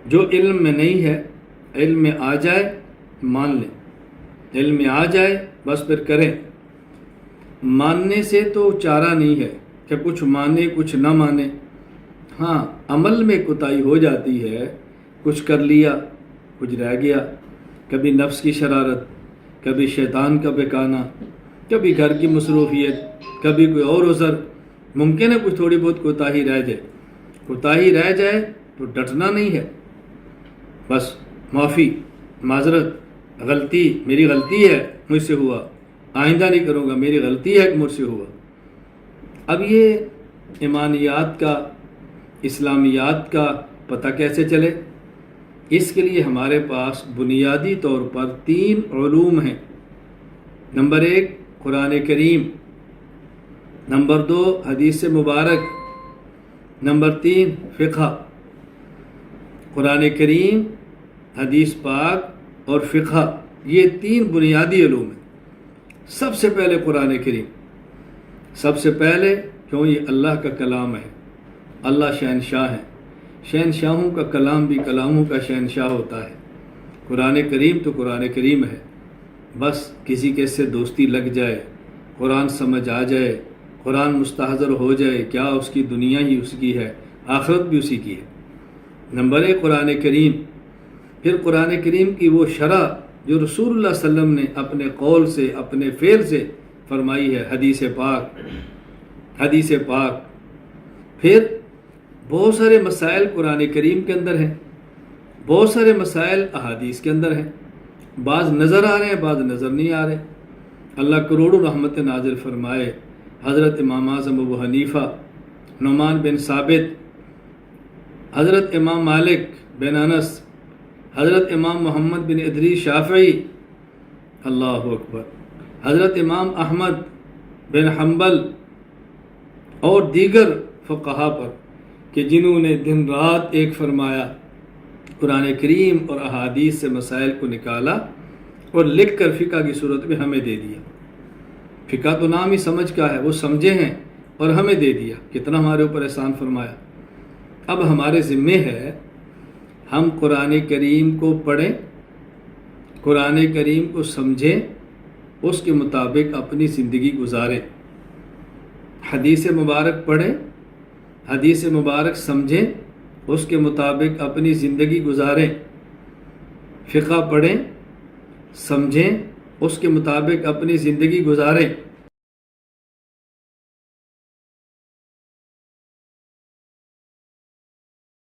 جو علم میں نہیں ہے، علم میں آ جائے مان لیں، علم میں آ جائے بس پھر کریں۔ ماننے سے تو چارہ نہیں ہے کہ کچھ مانے کچھ نہ مانے، ہاں عمل میں کوتاہی ہو جاتی ہے، کچھ کر لیا کچھ رہ گیا، کبھی نفس کی شرارت، کبھی شیطان کا بہکانا، کبھی گھر کی مصروفیت، کبھی کوئی اور عذر، ممکن ہے کچھ تھوڑی بہت کوتاہی رہ جائے۔ کوتاہی رہ جائے تو ڈٹنا نہیں ہے، بس معافی، معذرت، غلطی، میری غلطی ہے، مجھ سے ہوا، آئندہ نہیں کروں گا، میری غلطی ہے کہ مجھ سے ہوا۔ اب یہ ایمانیات کا، اسلامیات کا پتہ کیسے چلے؟ اس کے لیے ہمارے پاس بنیادی طور پر 3 علوم ہیں۔ نمبر 1 قرآن کریم، نمبر 2 حدیث مبارک، نمبر 3 فقہ۔ قرآن کریم، حدیث پاک اور فقہ، یہ 3 بنیادی علوم ہیں۔ سب سے پہلے قرآن کریم، سب سے پہلے کیوں یہ اللہ کا کلام ہے، اللہ شہنشاہ ہے، شہنشاہوں کا کلام بھی کلاموں کا شہنشاہ ہوتا ہے۔ قرآن کریم تو قرآن کریم ہے، بس کسی کے سے دوستی لگ جائے، قرآن سمجھ آ جائے، قرآن مستحضر ہو جائے، کیا اس کی دنیا ہی اس کی ہے، آخرت بھی اسی کی ہے۔ نمبر 1 قرآن کریم، پھر قرآن کریم کی وہ شرح جو رسول اللہ صلی اللہ علیہ وسلم نے اپنے قول سے، اپنے فعل سے فرمائی ہے، حدیث پاک، حدیث پاک۔ پھر بہت سارے مسائل قرآن کریم کے اندر ہیں، بہت سارے مسائل احادیث کے اندر ہیں، بعض نظر آ رہے ہیں بعض نظر نہیں آ رہے۔ اللہ کروڑوں رحمت نازل فرمائے، حضرت امام اعظم ابو حنیفہ، نعمان بن ثابت، حضرت امام مالک بن انس، حضرت امام محمد بن ادریس شافعی، اللہ اکبر، حضرت امام احمد بن حنبل اور دیگر فقہا پر کہ جنہوں نے دن رات ایک فرمایا، قرآن کریم اور احادیث سے مسائل کو نکالا اور لکھ کر فقہ کی صورت میں ہمیں دے دیا۔ فقہ تو نام ہی سمجھ کا ہے، وہ سمجھے ہیں اور ہمیں دے دیا، کتنا ہمارے اوپر احسان فرمایا۔ اب ہمارے ذمے ہے ہم قرآن کریم کو پڑھیں، قرآن کریم کو سمجھیں، اس کے مطابق اپنی زندگی گزاریں۔ حدیث مبارک پڑھیں، حدیث مبارک سمجھیں، اس کے مطابق اپنی زندگی گزاریں۔ فقہ پڑھیں، سمجھیں، اس کے مطابق اپنی زندگی گزاریں۔